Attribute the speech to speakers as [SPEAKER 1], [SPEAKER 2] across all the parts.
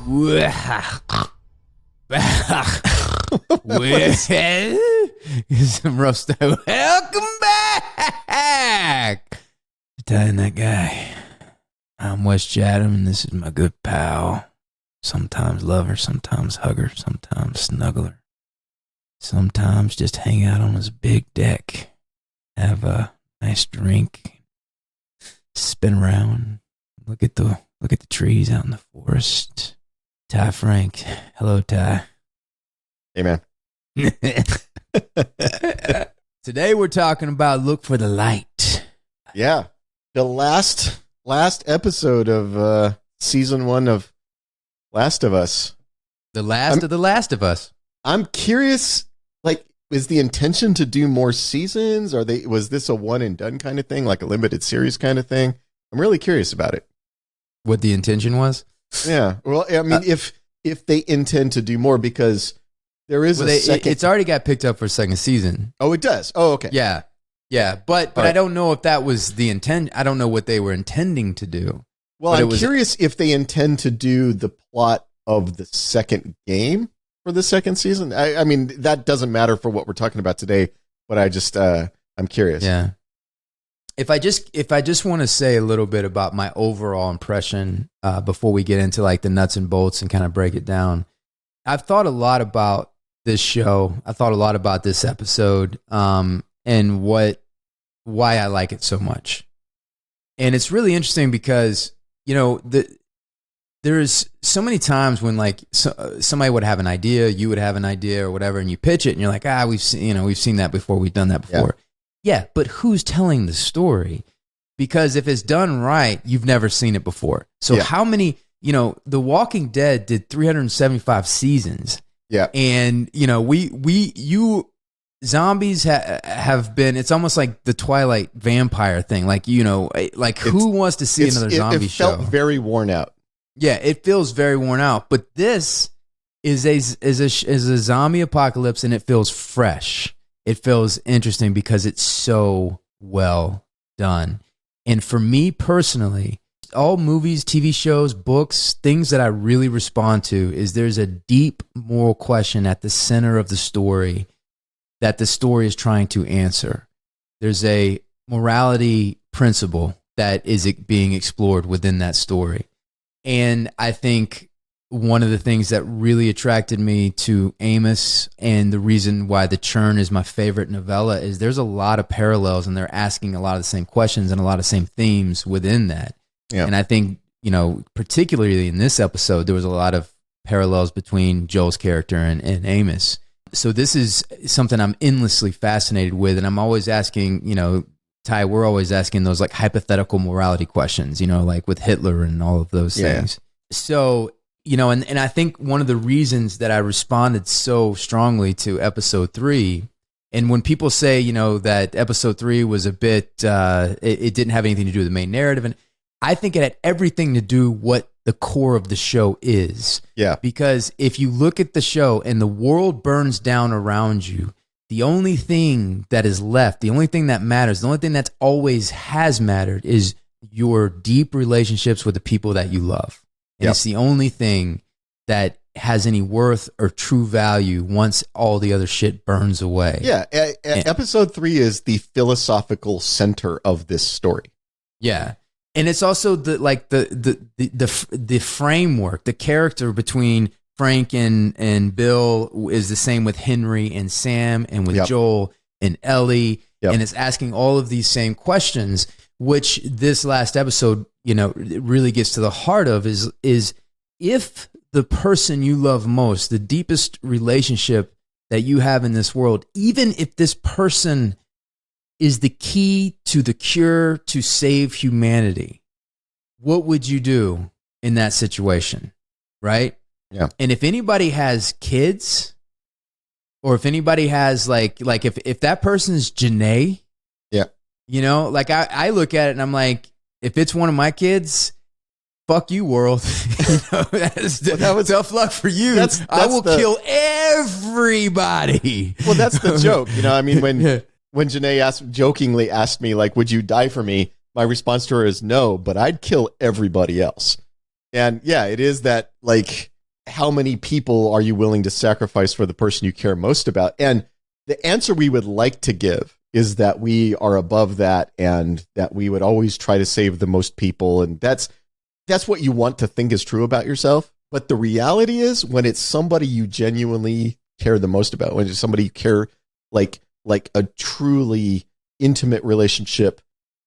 [SPEAKER 1] Some rough stuff. Welcome back to Tying That Guy. I'm Wes Chatham, and this is my good pal. Sometimes lover, sometimes hugger, sometimes snuggler. Sometimes just hang out on his big deck, have a nice drink, spin around, look at the trees out in the forest. Franck. Hello, Ty.
[SPEAKER 2] Hey, man.
[SPEAKER 1] Today we're talking about Look for the Light.
[SPEAKER 2] Yeah. The last episode of season 1 of Last of Us.
[SPEAKER 1] The last of The Last of Us.
[SPEAKER 2] I'm curious, like, is the intention to do more seasons? Was this a one and done kind of thing, like a limited series kind of thing? I'm really curious about it.
[SPEAKER 1] What the intention was?
[SPEAKER 2] Yeah. Well, I mean, if they intend to do more, because there is second.
[SPEAKER 1] It's already got picked up for a second season.
[SPEAKER 2] Oh, it does. Oh, okay.
[SPEAKER 1] Yeah. But right. I don't know if that was the intent. I don't know what they were intending to do.
[SPEAKER 2] Well, I'm curious if they intend to do the plot of the second game for the second season. I mean, that doesn't matter for what we're talking about today, but I just I'm curious.
[SPEAKER 1] Yeah. If I just want to say a little bit about my overall impression before we get into like the nuts and bolts and kind of break it down, I've thought a lot about this show. I thought a lot about this episode and why I like it so much. And it's really interesting because, you know, there's so many times when like somebody would have an idea, you would have an idea or whatever, and you pitch it and you're like, we've seen that before. We've done that before. Yeah, but who's telling the story? Because if it's done right, you've never seen it before. So how many, The Walking Dead did 375 seasons.
[SPEAKER 2] Yeah.
[SPEAKER 1] And, zombies have been, it's almost like the Twilight vampire thing. Like, who wants to see another zombie show?
[SPEAKER 2] It felt very worn out.
[SPEAKER 1] Yeah, it feels very worn out. But this is a zombie apocalypse, and it feels fresh. It feels interesting because it's so well done. And for me personally, all movies, TV shows, books, things that I really respond to is there's a deep moral question at the center of the story that the story is trying to answer. There's a morality principle that is being explored within that story. And I think one of the things that really attracted me to Amos and the reason why The Churn is my favorite novella is there's a lot of parallels, and they're asking a lot of the same questions and a lot of the same themes within that. Yeah. And I think, particularly in this episode, there was a lot of parallels between Joel's character and Amos. So this is something I'm endlessly fascinated with, and I'm always asking, Ty, we're always asking those like hypothetical morality questions, like with Hitler and all of those things. So, and I think one of the reasons that I responded so strongly to episode 3, and when people say, that episode 3 was a bit, it didn't have anything to do with the main narrative, and I think it had everything to do what the core of the show is. Yeah. Because if you look at the show and the world burns down around you, the only thing that is left, the only thing that matters, the only thing that's always has mattered is your deep relationships with the people that you love. And it's the only thing that has any worth or true value once all the other shit burns away. Yeah.
[SPEAKER 2] Episode 3 is the philosophical center of this story.
[SPEAKER 1] Yeah. And it's also the framework, the character between Frank and Bill is the same with Henry and Sam and with Joel and Ellie. Yep. And it's asking all of these same questions, which this last episode, it really gets to the heart of is if the person you love most, the deepest relationship that you have in this world, even if this person is the key to the cure to save humanity, what would you do in that situation? Right? Yeah. And if anybody has kids, or if anybody has like if that person's Janae, I look at it and I'm like, if it's one of my kids, fuck you, world. That was tough luck for you. I will kill everybody.
[SPEAKER 2] Well, that's the joke. When Janae jokingly asked me, like, would you die for me? My response to her is no, but I'd kill everybody else. And yeah, it is that, like, how many people are you willing to sacrifice for the person you care most about? And the answer we would like to give is that we are above that and that we would always try to save the most people. And that's what you want to think is true about yourself. But the reality is when it's somebody you genuinely care the most about, when it's somebody you care like a truly intimate relationship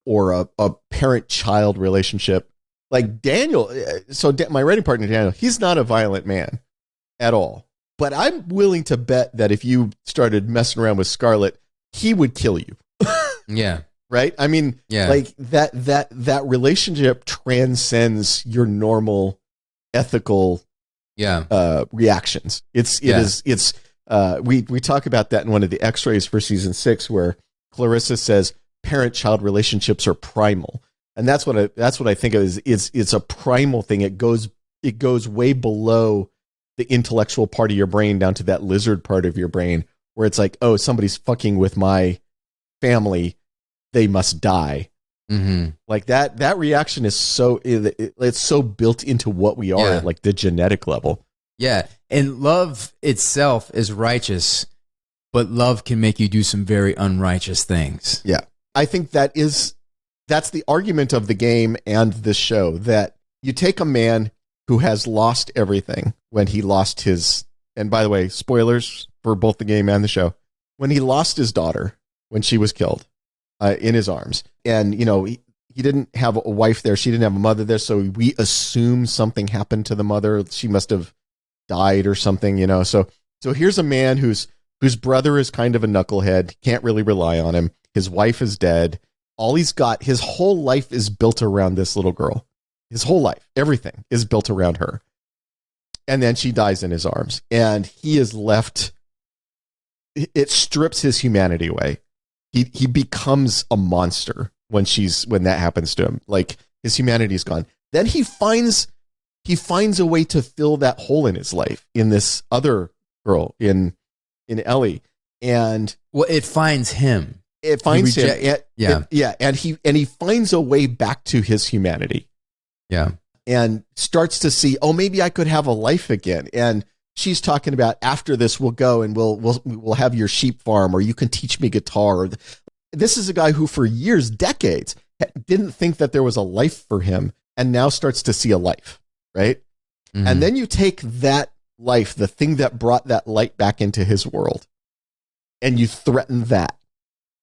[SPEAKER 2] or a parent-child relationship, like Daniel. So my writing partner, Daniel, he's not a violent man at all. But I'm willing to bet that if you started messing around with Scarlett, he would kill you.
[SPEAKER 1] Yeah.
[SPEAKER 2] Right? I mean, like that relationship transcends your normal ethical reactions. We talk about that in one of the X-rays for season 6, where Clarissa says parent-child relationships are primal. And that's what I think of as it's a primal thing. It goes way below the intellectual part of your brain down to that lizard part of your brain, where it's like, oh, somebody's fucking with my family, they must die.
[SPEAKER 1] Mm-hmm.
[SPEAKER 2] Like that reaction is it's so built into what we are at like the genetic level.
[SPEAKER 1] Yeah. And love itself is righteous, but love can make you do some very unrighteous things.
[SPEAKER 2] Yeah. I think that's the argument of the game and this show, that you take a man who has lost everything when he lost his, and by the way, spoilers for both the game and the show, when he lost his daughter, when she was killed in his arms. And, he didn't have a wife there. She didn't have a mother there. So we assume something happened to the mother. She must have died or something, So here's a man whose brother is kind of a knucklehead, can't really rely on him. His wife is dead. All he's got, his whole life is built around this little girl. His whole life, everything is built around her. And then she dies in his arms. And he is left, it strips his humanity away. He becomes a monster when that happens to him. Like, his humanity is gone. Then he finds a way to fill that hole in his life in this other girl, in Ellie. And
[SPEAKER 1] it finds him.
[SPEAKER 2] It finds him. And he finds a way back to his humanity.
[SPEAKER 1] Yeah.
[SPEAKER 2] And starts to see, oh, maybe I could have a life again. And she's talking about, after this, we'll go and we'll have your sheep farm, or you can teach me guitar. This is a guy who for years, decades, didn't think that there was a life for him, and now starts to see a life, right? Mm-hmm. And then you take that life, the thing that brought that light back into his world, and you threaten that.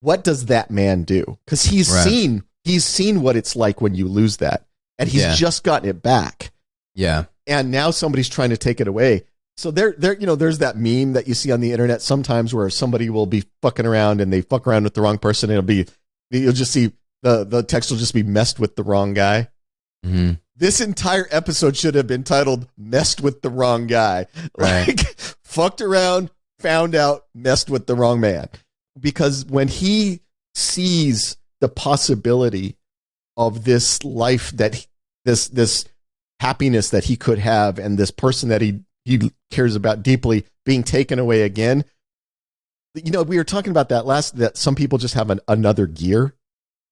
[SPEAKER 2] What does that man do? Because he's seen what it's like when you lose that. And he's just gotten it back.
[SPEAKER 1] Yeah.
[SPEAKER 2] And now somebody's trying to take it away. So there's that meme that you see on the internet sometimes where somebody will be fucking around and they fuck around with the wrong person. You'll just see the text will just be messed with the wrong guy.
[SPEAKER 1] Mm-hmm.
[SPEAKER 2] This entire episode should have been titled "Messed with the Wrong Guy."
[SPEAKER 1] Right.
[SPEAKER 2] Like, fucked around, found out, messed with the wrong man. Because when he sees the possibility of this life, that this happiness that he could have, and this person that he cares about deeply being taken away again. We were talking about that some people just have another gear.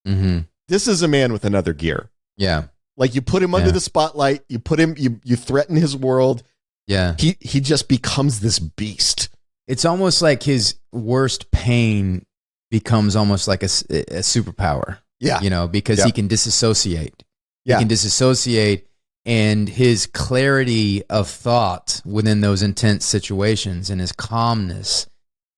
[SPEAKER 1] Mm-hmm.
[SPEAKER 2] This is a man with another gear.
[SPEAKER 1] Yeah.
[SPEAKER 2] Like, you put him under the spotlight, you threaten his world.
[SPEAKER 1] Yeah.
[SPEAKER 2] He just becomes this beast.
[SPEAKER 1] It's almost like his worst pain becomes almost like a superpower.
[SPEAKER 2] Yeah.
[SPEAKER 1] Because he can disassociate.
[SPEAKER 2] Yeah.
[SPEAKER 1] He can disassociate, and his clarity of thought within those intense situations, and his calmness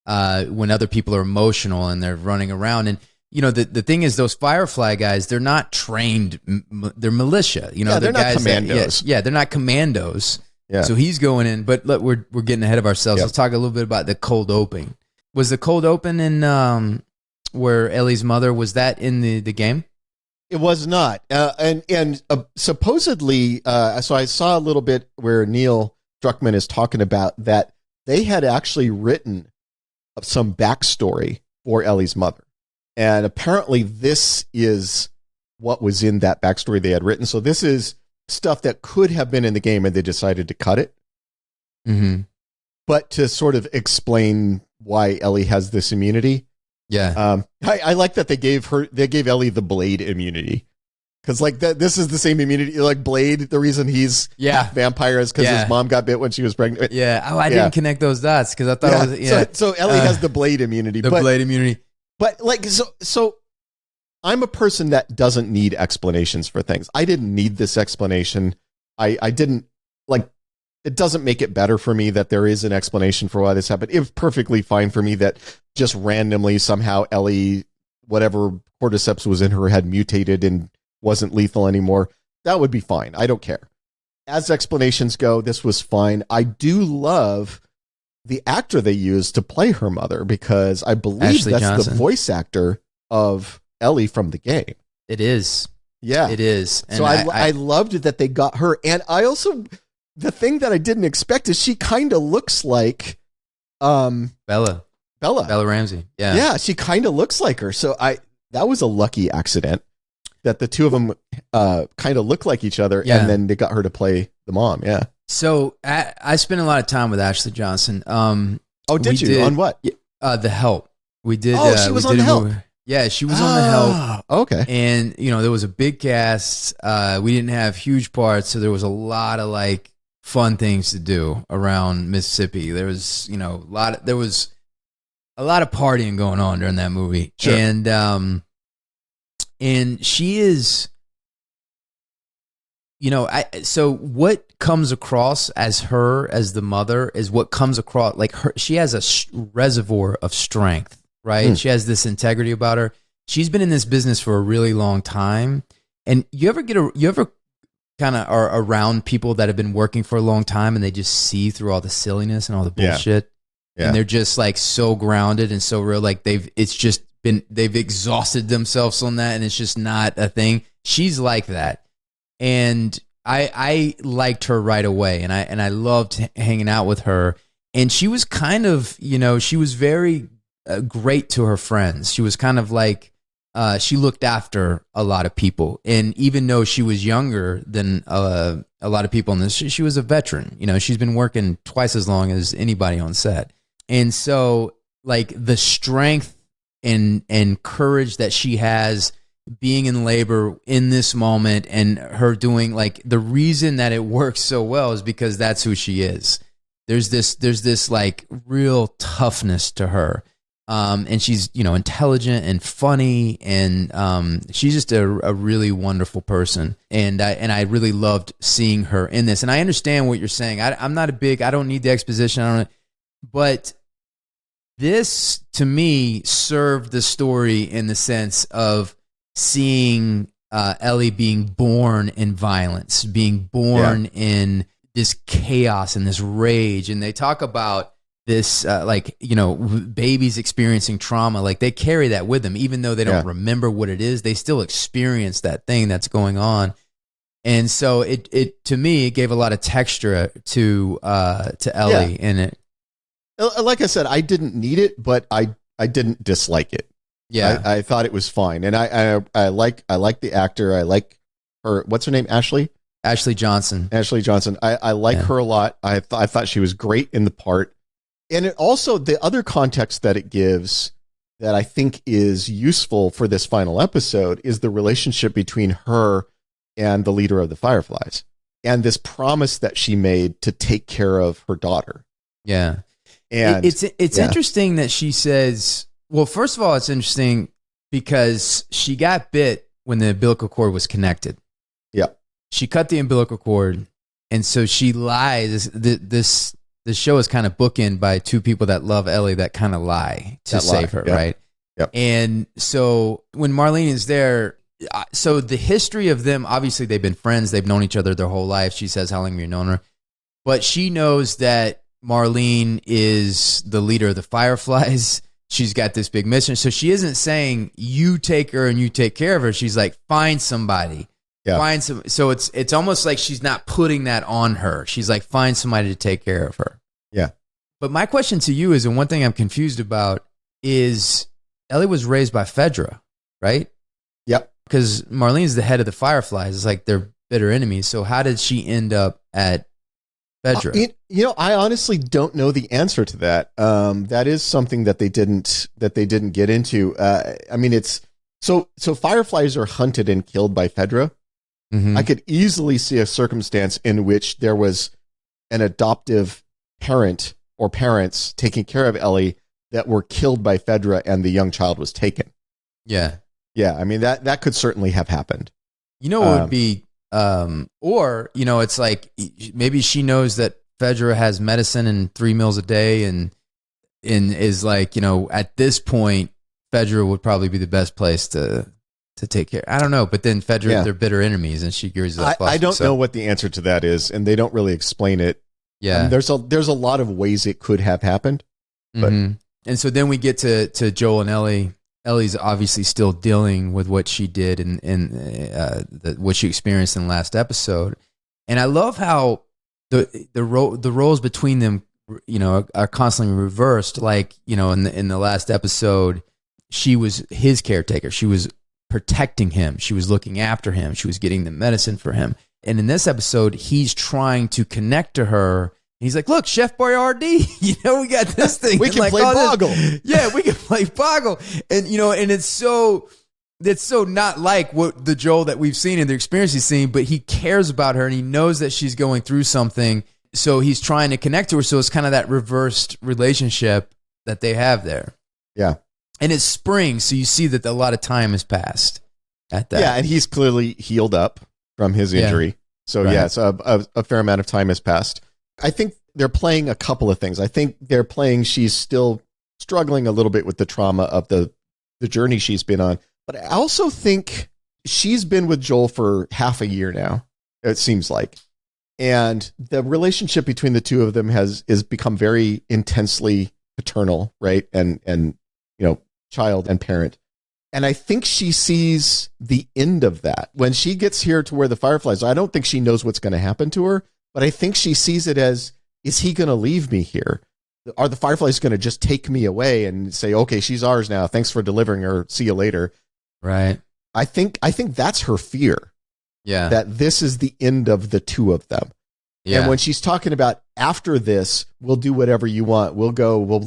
[SPEAKER 1] when other people are emotional and they're running around. And, the thing is, those Firefly guys, they're not trained. They're militia.
[SPEAKER 2] They're not commandos.
[SPEAKER 1] They're not commandos.
[SPEAKER 2] Yeah.
[SPEAKER 1] So he's going in, but look, we're getting ahead of ourselves.
[SPEAKER 2] Yep.
[SPEAKER 1] Let's talk a little bit about the cold open. Was the cold open in where Ellie's mother, was that in the game?
[SPEAKER 2] It was not. And supposedly, so I saw a little bit where Neil Druckmann is talking about that they had actually written some backstory for Ellie's mother. And apparently this is what was in that backstory they had written. So this is stuff that could have been in the game, and they decided to cut it.
[SPEAKER 1] Mm-hmm.
[SPEAKER 2] But to sort of explain why Ellie has this immunity.
[SPEAKER 1] Yeah.
[SPEAKER 2] I like that they gave Ellie the blade immunity. Because like this is the same immunity. Like Blade, the reason he's half vampire is because his mom got bit when she was pregnant.
[SPEAKER 1] Yeah. Oh, I didn't connect those dots because I thought it was
[SPEAKER 2] So Ellie has the Blade immunity.
[SPEAKER 1] Blade immunity.
[SPEAKER 2] But like so I'm a person that doesn't need explanations for things. I didn't need this explanation. I didn't like. It doesn't make it better for me that there is an explanation for why this happened. It was perfectly fine for me that just randomly somehow Ellie, whatever cordyceps was in her head, mutated and wasn't lethal anymore. That would be fine. I don't care. As explanations go, this was fine. I do love the actor they used to play her mother because I believe
[SPEAKER 1] Ashley
[SPEAKER 2] that's
[SPEAKER 1] Johnson.
[SPEAKER 2] the voice actor of Ellie from the game.
[SPEAKER 1] It is.
[SPEAKER 2] Yeah.
[SPEAKER 1] It is.
[SPEAKER 2] And so I loved it that they got her. And I also, the thing that I didn't expect is she kind of looks like
[SPEAKER 1] Bella Ramsey. Yeah.
[SPEAKER 2] Yeah, she kind of looks like her. So that was a lucky accident that the two of them kind of look like each other, and then they got her to play the mom. Yeah.
[SPEAKER 1] So I spent a lot of time with Ashley Johnson.
[SPEAKER 2] Did you? On what?
[SPEAKER 1] The Help. We did.
[SPEAKER 2] She was on The Help.
[SPEAKER 1] Yeah, she was on The Help.
[SPEAKER 2] Okay.
[SPEAKER 1] And there was a big cast. We didn't have huge parts, so there was a lot of like fun things to do around Mississippi. There was there was a lot of partying going on during that movie.
[SPEAKER 2] Sure.
[SPEAKER 1] And she is, so what comes across as her, as the mother, is what comes across, like she has a reservoir of strength, right? She has this integrity about her. She's been in this business for a really long time. And you ever kind of are around people that have been working for a long time and they just see through all the silliness and all the bullshit. Yeah. And they're just like so grounded and so real. Like they've exhausted themselves on that and it's just not a thing. She's like that. And I liked her right away and I loved hanging out with her. And she was kind of, she was very great to her friends. She was kind of like, she looked after a lot of people. And even though she was younger than a lot of people in this, she was a veteran. She's been working twice as long as anybody on set. And so like the strength and courage that she has being in labor in this moment and her doing like the reason that it works so well is because that's who she is. There's this like real toughness to her. And she's, intelligent and funny and she's just a really wonderful person. And I really loved seeing her in this. And I understand what you're saying. I'm not I don't need the exposition. But this to me served the story in the sense of seeing Ellie being born in violence, being born in this chaos and this rage. And they talk about this, babies experiencing trauma, like they carry that with them, even though they don't remember what it is, they still experience that thing that's going on. And so it to me, it gave a lot of texture to Ellie in it.
[SPEAKER 2] Like I said, I didn't need it, but I didn't dislike it. Yeah. I thought it was fine. And I like the actor. I like her. What's her name? Ashley Johnson. I like her a lot. I thought she was great in the part. And it also, the other context that it gives that I think is useful for this final episode is the relationship between her and the leader of the Fireflies and this promise that she made to take care of her daughter.
[SPEAKER 1] Yeah.
[SPEAKER 2] And
[SPEAKER 1] it's interesting that she says, well, first of all, it's interesting because she got bit when the umbilical cord was connected.
[SPEAKER 2] Yeah.
[SPEAKER 1] She cut the umbilical cord. And so she lies. This show is kind of bookended by two people that love Ellie that kind of lie to save her, right?
[SPEAKER 2] Yep.
[SPEAKER 1] And so when Marlene is there, so the history of them, obviously they've been friends. They've known each other their whole life. She says, how long have you known her? But she knows that Marlene is the leader of the Fireflies. She's got this big mission. So she isn't saying, you take her and you take care of her. She's like, find somebody. Yeah. Find some. So it's almost like she's not putting that on her. She's like, find somebody to take care of her.
[SPEAKER 2] Yeah.
[SPEAKER 1] But my question to you is, and one thing I'm confused about is Ellie was raised by Fedra, right?
[SPEAKER 2] Yep.
[SPEAKER 1] Because Marlene's the head of the Fireflies. It's like they're bitter enemies. So how did she end up at Fedra?
[SPEAKER 2] I honestly don't know the answer to that. That is something that they didn't get into. I mean, it's So fireflies are hunted and killed by Fedra.
[SPEAKER 1] Mhm.
[SPEAKER 2] I could easily see a circumstance in which there was an adoptive parent or parents taking care of Ellie that were killed by Fedra and the young child was taken.
[SPEAKER 1] Yeah.
[SPEAKER 2] Yeah, I mean, that could certainly have happened.
[SPEAKER 1] You know what would be, or, you know, it's like maybe she knows that Fedra has medicine and 3 meals a day and is like, you know, at this point, Fedra would probably be the best place to take care. I don't know, but then Fedra, they're bitter enemies, and she agrees with that.
[SPEAKER 2] I don't know what the answer to that is, and they don't really explain it.
[SPEAKER 1] Yeah,
[SPEAKER 2] there's a lot of ways it could have happened. But
[SPEAKER 1] and so then we get to Joel and Ellie. Ellie's obviously still dealing with what she did and what she experienced in the last episode, and I love how the roles between them, you know, are constantly reversed. Like, you know, in the last episode, she was his caretaker. She was protecting him. She was looking after him. She was getting the medicine for him. And in this episode, he's trying to connect to her. He's like, look, Chef Boyardee, you know, we got this thing.
[SPEAKER 2] We can
[SPEAKER 1] like,
[SPEAKER 2] play Boggle.
[SPEAKER 1] Yeah, we can play Boggle. And, you know, and it's so not like what the Joel that we've seen and the experience he's seen, but he cares about her and he knows that she's going through something. So he's trying to connect to her. So it's kind of that reversed relationship that they have there.
[SPEAKER 2] Yeah.
[SPEAKER 1] And it's spring, so you see that a lot of time has passed at that.
[SPEAKER 2] Yeah, and he's clearly healed up from his injury.
[SPEAKER 1] Yeah.
[SPEAKER 2] So,
[SPEAKER 1] right.
[SPEAKER 2] yes, a fair amount of time has passed. I think they're playing a couple of things. I think they're playing she's still struggling a little bit with the trauma of the journey she's been on. But I also think she's been with Joel for half a year now, it seems like. And the relationship between the two of them is become very intensely paternal, right? And you know, child and parent. And I think she sees the end of that. When she gets here to where the fireflies, I don't think she knows what's going to happen to her, but I think she sees it as, is he going to leave me here? Are the fireflies going to just take me away and say, okay, she's ours now. Thanks for delivering her. See you later.
[SPEAKER 1] Right.
[SPEAKER 2] I think that's her fear.
[SPEAKER 1] Yeah.
[SPEAKER 2] That this is the end of the two of them.
[SPEAKER 1] Yeah.
[SPEAKER 2] And when she's talking about after this, we'll do whatever you want. We'll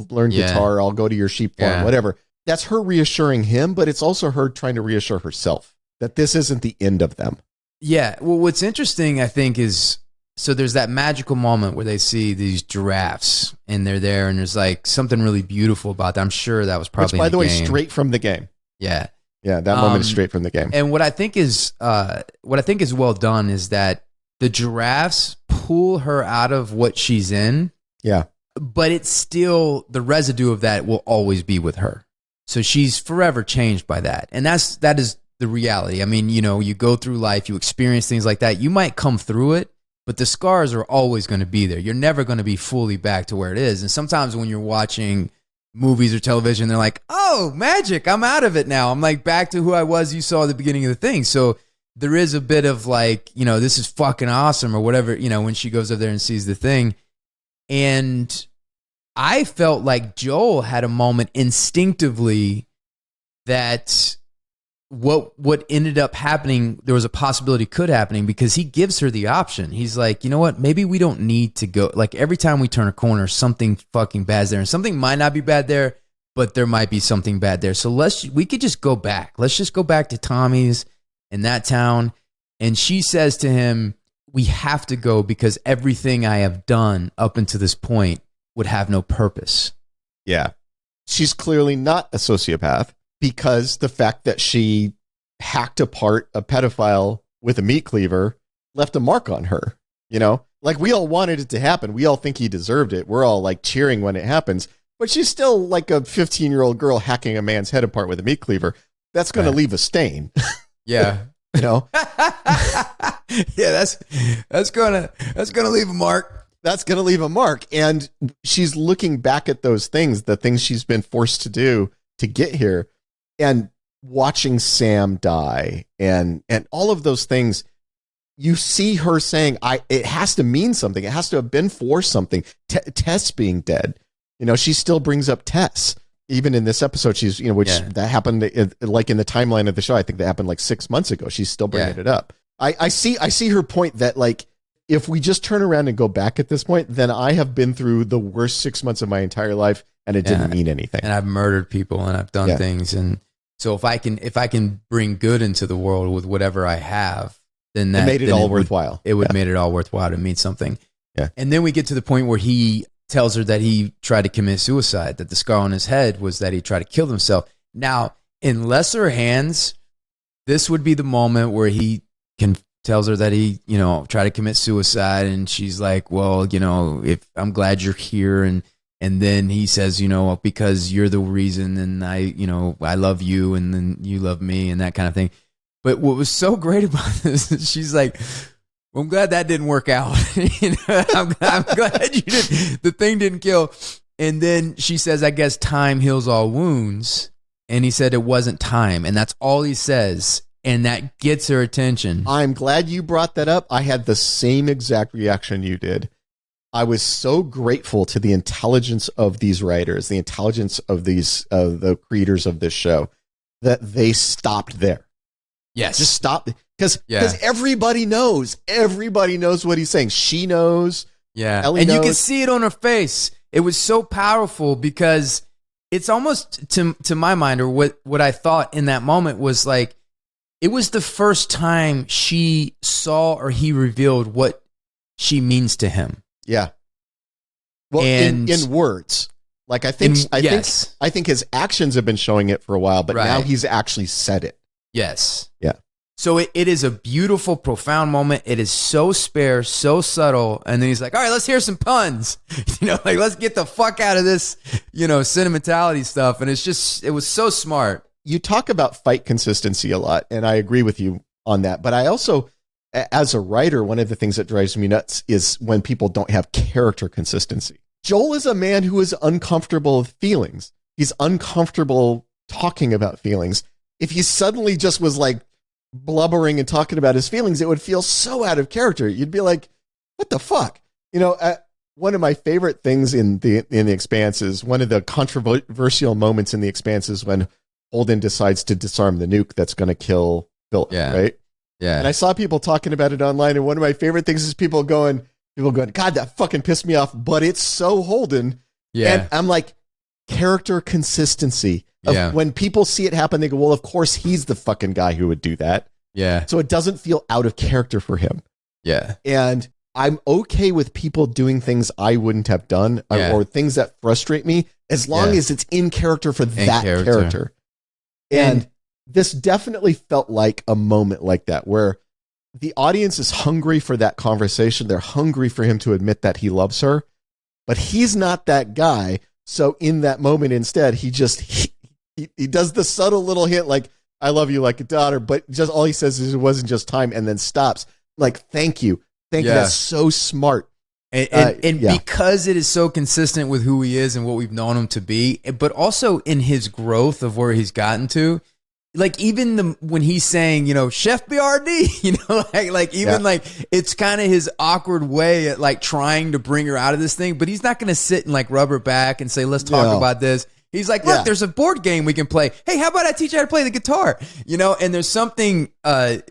[SPEAKER 2] learn guitar. I'll go to your sheep farm, whatever. That's her reassuring him, but it's also her trying to reassure herself that this isn't the end of them.
[SPEAKER 1] Yeah. Well, what's interesting, I think, is so there's that magical moment where they see these giraffes and they're there and there's like something really beautiful about that. I'm sure that was probably,
[SPEAKER 2] which, by the way,
[SPEAKER 1] game.
[SPEAKER 2] Straight from the game.
[SPEAKER 1] Yeah.
[SPEAKER 2] Yeah. That moment is straight from the game.
[SPEAKER 1] And what I think is well done is that the giraffes pull her out of what she's in.
[SPEAKER 2] Yeah.
[SPEAKER 1] But it's still, the residue of that will always be with her. So she's forever changed by that. And that is the reality. I mean, you know, you go through life, you experience things like that. You might come through it, but the scars are always going to be there. You're never going to be fully back to where it is. And sometimes when you're watching movies or television, they're like, oh, magic, I'm out of it now. I'm like back to who I was you saw at the beginning of the thing. So there is a bit of like, you know, this is fucking awesome or whatever, you know, when she goes up there and sees the thing. And I felt like Joel had a moment instinctively that what ended up happening, there was a possibility could happening because he gives her the option. He's like, you know what? Maybe we don't need to go. Like every time we turn a corner, something fucking bad's there, and something might not be bad there, but there might be something bad there. So we could just go back. Let's just go back to Tommy's in that town. And she says to him, we have to go because everything I have done up until this point would have no purpose.
[SPEAKER 2] Yeah. She's clearly not a sociopath because the fact that she hacked apart a pedophile with a meat cleaver left a mark on her. You know, like we all wanted it to happen. We all think he deserved it. We're all like cheering when it happens, but she's still like a 15-year-old girl hacking a man's head apart with a meat cleaver. That's going to leave a stain.
[SPEAKER 1] Yeah.
[SPEAKER 2] You know?
[SPEAKER 1] Yeah, that's gonna leave a mark.
[SPEAKER 2] That's going to leave a mark. And she's looking back at those things, the things she's been forced to do to get here, and watching Sam die and all of those things. You see her saying, it has to mean something. It has to have been for something. Tess being dead. You know, she still brings up Tess. Even in this episode, she's, you know, that happened like in the timeline of the show. I think that happened like 6 months ago. She's still bringing it up. I see her point that like, if we just turn around and go back at this point, then I have been through the worst 6 months of my entire life and it didn't mean anything.
[SPEAKER 1] And I've murdered people and I've done things. And So if I can bring good into the world with whatever I have, then that
[SPEAKER 2] it made it all worthwhile.
[SPEAKER 1] It would made it all worthwhile to mean something.
[SPEAKER 2] Yeah.
[SPEAKER 1] And then we get to the point where he tells her that he tried to commit suicide, that the scar on his head was that he tried to kill himself. Now, in lesser hands, this would be the moment where he tells her that he, tried to commit suicide, and she's like, well, if I'm glad you're here, and then he says, because you're the reason, and I love you, and then you love me, and that kind of thing. But what was so great about this is she's like, well, I'm glad that didn't work out. I'm glad you didn't. The thing didn't kill. And then she says, I guess time heals all wounds. And he said it wasn't time. And that's all he says. And that gets her attention.
[SPEAKER 2] I'm glad you brought that up. I had the same exact reaction you did. I was so grateful to the intelligence of these writers, the intelligence of the creators of this show, that they stopped there.
[SPEAKER 1] Yes.
[SPEAKER 2] Just stop. Because everybody knows. Everybody knows what he's saying. She knows.
[SPEAKER 1] Yeah.
[SPEAKER 2] Ellie knows.
[SPEAKER 1] You can see it on her face. It was so powerful because it's almost, to my mind, or what I thought in that moment was like, it was the first time she saw or he revealed what she means to him.
[SPEAKER 2] Yeah. Well, in words. Like I think his actions have been showing it for a while, but now he's actually said it.
[SPEAKER 1] Yes.
[SPEAKER 2] Yeah.
[SPEAKER 1] So it is a beautiful, profound moment. It is so spare, so subtle. And then he's like, all right, let's hear some puns. Let's get the fuck out of this, sentimentality stuff. And it was so smart.
[SPEAKER 2] You talk about fight consistency a lot, and I agree with you on that. But I also, as a writer, one of the things that drives me nuts is when people don't have character consistency. Joel is a man who is uncomfortable with feelings. He's uncomfortable talking about feelings. If he suddenly just was like blubbering and talking about his feelings, it would feel so out of character. You'd be like, what the fuck? One of my favorite things in the Expanse is one of the controversial moments in the Expanse is when Holden decides to disarm the nuke that's going to kill Philip, right?
[SPEAKER 1] Yeah.
[SPEAKER 2] And I saw people talking about it online, and one of my favorite things is people going, God, that fucking pissed me off, but it's so Holden.
[SPEAKER 1] Yeah.
[SPEAKER 2] And I'm like, character consistency. When people see it happen, they go, well, of course he's the fucking guy who would do that.
[SPEAKER 1] Yeah.
[SPEAKER 2] So it doesn't feel out of character for him.
[SPEAKER 1] Yeah.
[SPEAKER 2] And I'm okay with people doing things I wouldn't have done or things that frustrate me as long as it's in character for that character. And this definitely felt like a moment like that where the audience is hungry for that conversation. They're hungry for him to admit that he loves her, but he's not that guy. So in that moment, instead, he does the subtle little hint like, I love you like a daughter, but just all he says is it wasn't just time, and then stops. Like, thank you. That's so smart.
[SPEAKER 1] And because it is so consistent with who he is and what we've known him to be, but also in his growth of where he's gotten to, like even when he's saying, Chef BRD, like it's kind of his awkward way at like trying to bring her out of this thing, but he's not going to sit and like rub her back and say, let's talk about this. He's like, look, there's a board game we can play. Hey, how about I teach you how to play the guitar? And there's something, way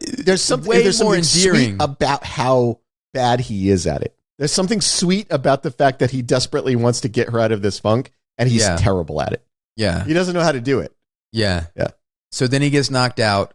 [SPEAKER 1] more endearing
[SPEAKER 2] about how bad he is at it. There's something sweet about the fact that he desperately wants to get her out of this funk, and he's terrible at it.
[SPEAKER 1] Yeah.
[SPEAKER 2] He doesn't know how to do it.
[SPEAKER 1] Yeah.
[SPEAKER 2] Yeah.
[SPEAKER 1] So then he gets knocked out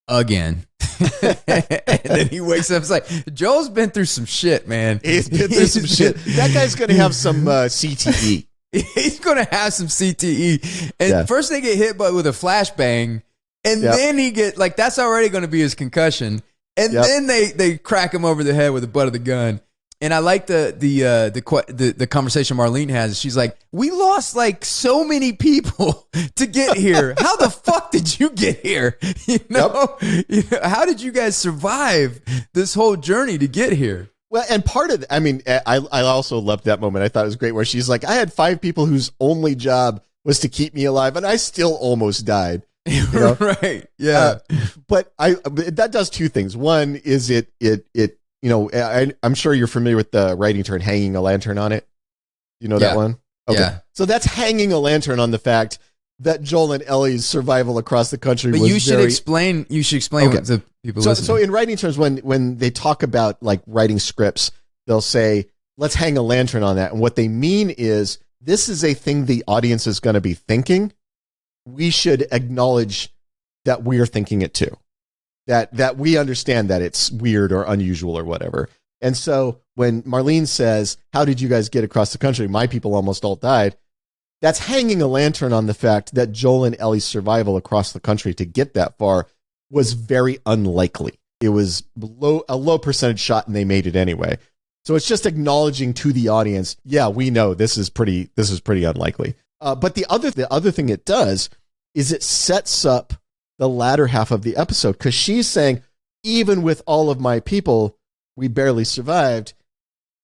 [SPEAKER 1] again. And then he wakes up. It's like, Joel's been through some shit, man.
[SPEAKER 2] He's been through some shit. That guy's going to have some CTE.
[SPEAKER 1] He's going to have some CTE. And first they get hit with a flashbang, and then he get like, that's already going to be his concussion. And then they crack him over the head with the butt of the gun. And I like the conversation Marlene has. She's like, we lost like so many people to get here. How the fuck did you get here? How did you guys survive this whole journey to get here?
[SPEAKER 2] Well, and part of I also loved that moment. I thought it was great where she's like, I had 5 people whose only job was to keep me alive, and I still almost died.
[SPEAKER 1] Right. Yeah.
[SPEAKER 2] But that does 2 things. One is it I'm sure you're familiar with the writing term hanging a lantern on it. You know that one? Okay.
[SPEAKER 1] Yeah.
[SPEAKER 2] So that's hanging a lantern on the fact that Joel and Ellie's survival across the country
[SPEAKER 1] but
[SPEAKER 2] was
[SPEAKER 1] you should explain what to people listening.
[SPEAKER 2] So in writing terms, when they talk about like writing scripts, they'll say, let's hang a lantern on that. And what they mean is this is a thing the audience is going to be thinking. we should acknowledge that we're thinking it too. That we understand that it's weird or unusual or whatever. And so when Marlene says, how did you guys get across the country? My people almost all died. That's hanging a lantern on the fact that Joel and Ellie's survival across the country to get that far was very unlikely. It was a low percentage shot, and they made it anyway. So it's just acknowledging to the audience, yeah, we know this is pretty unlikely. But the other thing it does is it sets up the latter half of the episode, because she's saying, even with all of my people, we barely survived.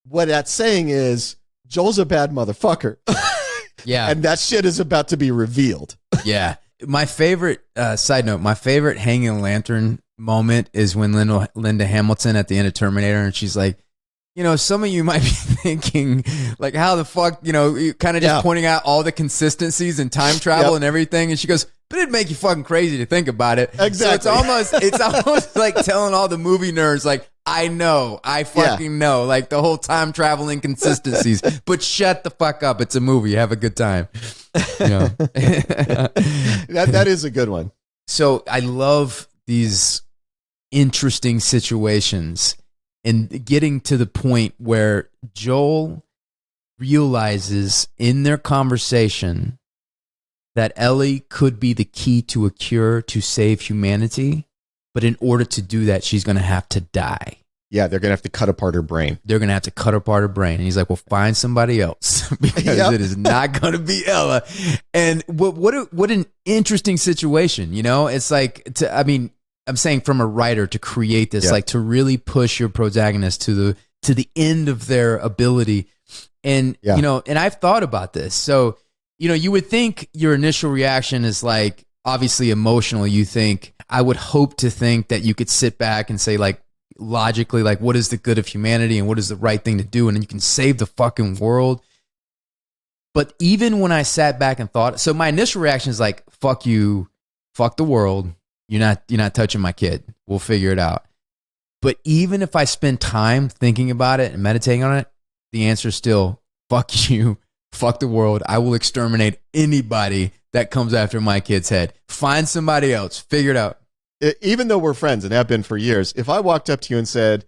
[SPEAKER 2] What that's saying is Joel's a bad motherfucker.
[SPEAKER 1] Yeah.
[SPEAKER 2] And that shit is about to be revealed.
[SPEAKER 1] Yeah. My favorite, side note, my favorite hanging a lantern moment is when Linda Hamilton at the end of Terminator, and she's like, some of you might be thinking, like, how the fuck, kind of just pointing out all the consistencies in time travel and everything. And she goes, but it'd make you fucking crazy to think about it.
[SPEAKER 2] Exactly.
[SPEAKER 1] So it's almost like telling all the movie nerds, like, I fucking know, like the whole time travel inconsistencies, but shut the fuck up. It's a movie. Have a good time.
[SPEAKER 2] That is a good one.
[SPEAKER 1] So I love these interesting situations and getting to the point where Joel realizes in their conversation that Ellie could be the key to a cure to save humanity. But in order to do that, she's going to have to die.
[SPEAKER 2] Yeah, they're going to have to cut apart her brain.
[SPEAKER 1] They're going to have to cut apart her brain. And he's like, well, find somebody else because it is not going to be Ella. And what an interesting situation, It's like, I'm saying from a writer to create this, like to really push your protagonist to the end of their ability. And, and I've thought about this. So, you would think your initial reaction is like, obviously emotional. You think, I would hope to think that you could sit back and say, like, logically, like, what is the good of humanity and what is the right thing to do? And then you can save the fucking world. But even when I sat back and thought, so my initial reaction is like, fuck you, fuck the world. You're not touching my kid. We'll figure it out. But even if I spend time thinking about it and meditating on it, the answer is still, fuck you, fuck the world. I will exterminate anybody that comes after my kid's head. Find somebody else. Figure it out.
[SPEAKER 2] Even though we're friends and have been for years, if I walked up to you and said,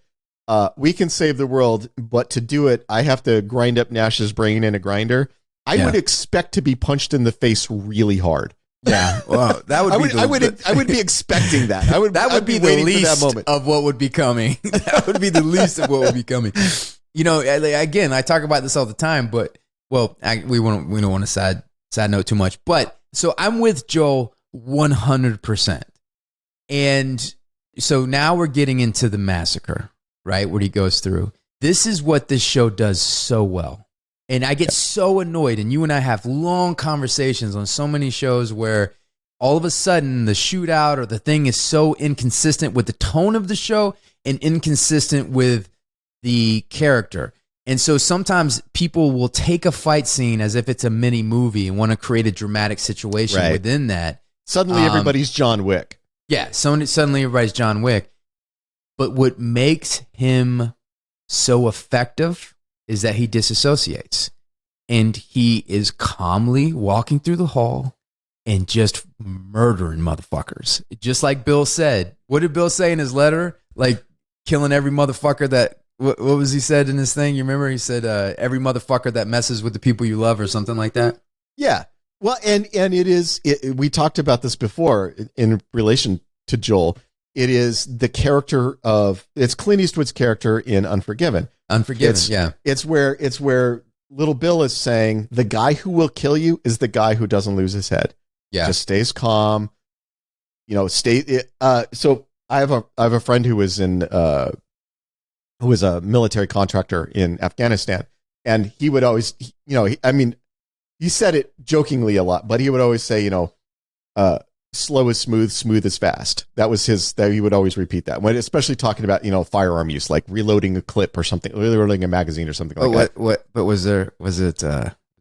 [SPEAKER 2] we can save the world, but to do it, I have to grind up Nash's brain in a grinder, I would expect to be punched in the face really hard.
[SPEAKER 1] Yeah, well, that would
[SPEAKER 2] I would be expecting that.
[SPEAKER 1] That would be the least of what would be coming. That would be the least of what would be coming. Again, I talk about this all the time, but we don't want to side note too much. But so I'm with Joel 100%. And so now we're getting into the massacre, right? What he goes through. This is what this show does so well. And I get so annoyed, and you and I have long conversations on so many shows where all of a sudden the shootout or the thing is so inconsistent with the tone of the show and inconsistent with the character. And so sometimes people will take a fight scene as if it's a mini movie and want to create a dramatic situation within that.
[SPEAKER 2] Suddenly everybody's John Wick.
[SPEAKER 1] Yeah, suddenly everybody's John Wick. But what makes him so effective is that he disassociates. And he is calmly walking through the hall and just murdering motherfuckers. Just like Bill said. What did Bill say in his letter? Like killing every motherfucker that... What was he said in his thing? You remember? He said, every motherfucker that messes with the people you love or something like that?
[SPEAKER 2] Yeah. Well, and we talked about this before in relation to Joel. It is the character it's Clint Eastwood's character in Unforgiven. It's where little Bill is saying the guy who will kill you is the guy who doesn't lose his head. Yeah. Just stays calm. So I have a friend who was a military contractor in Afghanistan, and he would always, he said it jokingly a lot, but he would always say, slow is smooth, smooth is fast. That was he would always repeat that when, especially talking about, firearm use, like reloading a clip or something, reloading a magazine or something like that.
[SPEAKER 1] But was there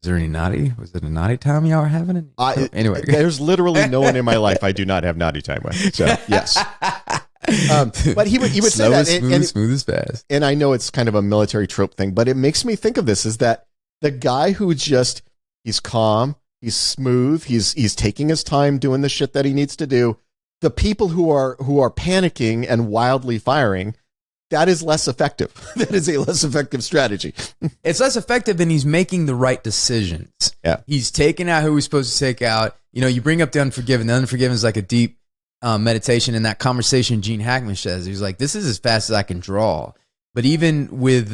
[SPEAKER 1] any naughty? Was it a naughty time y'all were having? Anyway,
[SPEAKER 2] there's literally no one in my life I do not have naughty time with. So yes. But he would say that
[SPEAKER 1] smooth as fast.
[SPEAKER 2] And I know it's kind of a military trope thing, but it makes me think of this is that the guy who he's calm, He's smooth. He's taking his time doing the shit that he needs to do. The people who are panicking and wildly firing, that is less effective. That is a less effective strategy.
[SPEAKER 1] It's less effective, and he's making the right decisions.
[SPEAKER 2] Yeah.
[SPEAKER 1] He's taking out who he's supposed to take out. You know, you bring up the Unforgiven. The Unforgiven is like a deep meditation. In that conversation, Gene Hackman says, he's like, this is as fast as I can draw. But even with,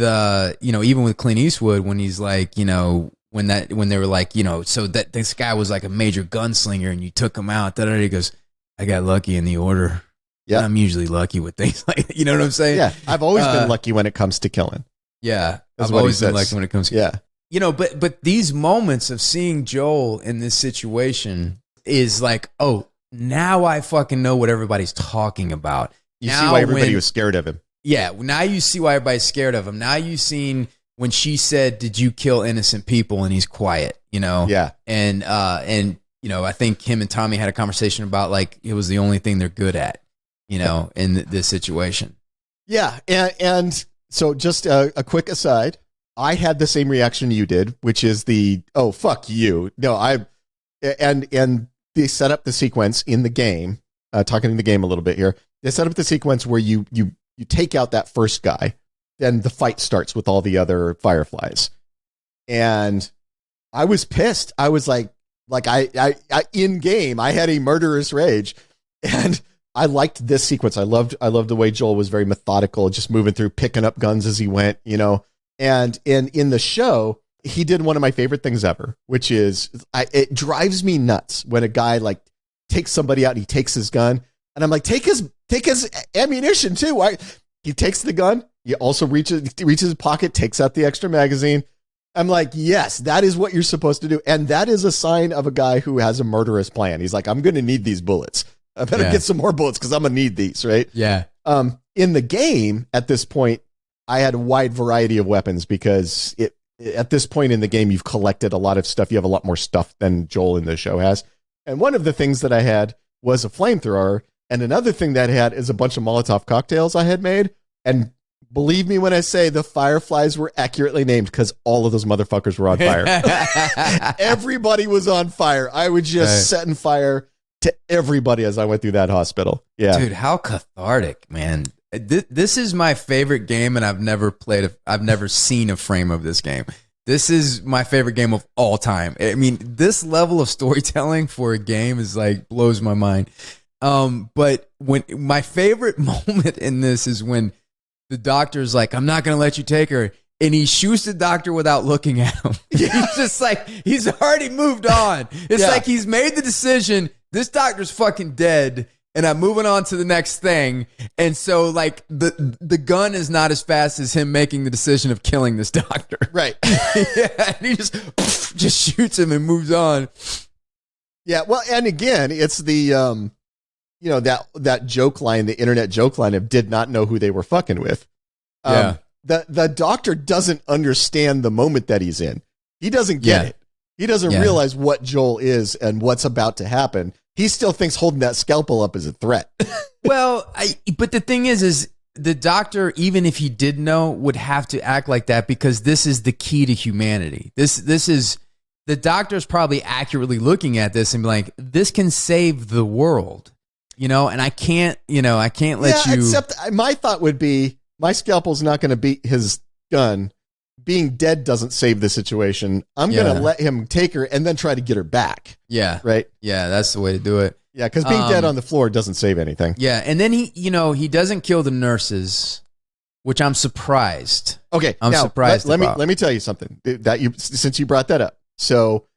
[SPEAKER 1] even with Clint Eastwood, when he's like, when they were like, so that this guy was like a major gunslinger and you took him out, he goes, I got lucky in the order. Yeah, I'm usually lucky with things like that. You know what I'm saying?
[SPEAKER 2] Yeah, I've always been lucky when it comes to killing.
[SPEAKER 1] Yeah, I've always been lucky when it comes to
[SPEAKER 2] killing.
[SPEAKER 1] Yeah. But these moments of seeing Joel in this situation is like, oh, now I fucking know what everybody's talking about.
[SPEAKER 2] You see why everybody was scared of him.
[SPEAKER 1] Yeah, now you see why everybody's scared of him. Now you've seen when she said, "Did you kill innocent people?" and he's quiet,
[SPEAKER 2] Yeah.
[SPEAKER 1] And I think him and Tommy had a conversation about like it was the only thing they're good at, in this situation. Yeah,
[SPEAKER 2] and so just a quick aside, I had the same reaction you did, which is oh fuck you. No, and they set up the sequence in the game. Talking in the game a little bit here, they set up the sequence where you take out that first guy, then the fight starts with all the other Fireflies, and I was pissed. I was like I in game, I had a murderous rage, and I liked this sequence. I loved the way Joel was very methodical, just moving through, picking up guns as he went, And in the show, he did one of my favorite things ever, which is it drives me nuts when a guy like takes somebody out and he takes his gun, and I'm like, take his ammunition too. He takes the gun. He also reaches his pocket, takes out the extra magazine. I'm like, yes, that is what you're supposed to do. And that is a sign of a guy who has a murderous plan. He's like, I'm going to need these bullets. I better get some more bullets because I'm going to need these, right?
[SPEAKER 1] Yeah.
[SPEAKER 2] In the game, at this point, I had a wide variety of weapons because at this point in the game, you've collected a lot of stuff. You have a lot more stuff than Joel in the show has. And one of the things that I had was a flamethrower. And another thing that I had is a bunch of Molotov cocktails I had made. And believe me when I say the Fireflies were accurately named because all of those motherfuckers were on fire. Everybody was on fire. I was just setting fire to everybody as I went through that hospital. Yeah.
[SPEAKER 1] Dude, how cathartic, man. This is my favorite game, and I've never seen a frame of this game. This is my favorite game of all time. I mean, this level of storytelling for a game is like blows my mind. But when my favorite moment in this is when the doctor's like, I'm not going to let you take her. And he shoots the doctor without looking at him. Yeah. He's just like, he's already moved on. It's like he's made the decision. This doctor's fucking dead. And I'm moving on to the next thing. And so like the gun is not as fast as him making the decision of killing this doctor.
[SPEAKER 2] Right.
[SPEAKER 1] Yeah. And he just shoots him and moves on.
[SPEAKER 2] Yeah. Well, and again, it's the, that joke line, the internet joke line of did not know who they were fucking with. The doctor doesn't understand the moment that he's in. He doesn't get it. He doesn't realize what Joel is and what's about to happen. He still thinks holding that scalpel up is a threat.
[SPEAKER 1] Well, but the thing is the doctor, even if he did know, would have to act like that because this is the key to humanity. This is the doctor's probably accurately looking at this and be like, this can save the world, and I can't let you.
[SPEAKER 2] Except my thought would be my scalpel's not going to beat his gun. Being dead doesn't save the situation. I'm going to let him take her and then try to get her back.
[SPEAKER 1] Yeah.
[SPEAKER 2] Right?
[SPEAKER 1] Yeah, that's the way to do it.
[SPEAKER 2] Yeah, because being dead on the floor doesn't save anything.
[SPEAKER 1] Yeah, and then he doesn't kill the nurses, which I'm surprised.
[SPEAKER 2] Okay,
[SPEAKER 1] I'm surprised.
[SPEAKER 2] Let me tell you something since you brought that up. So,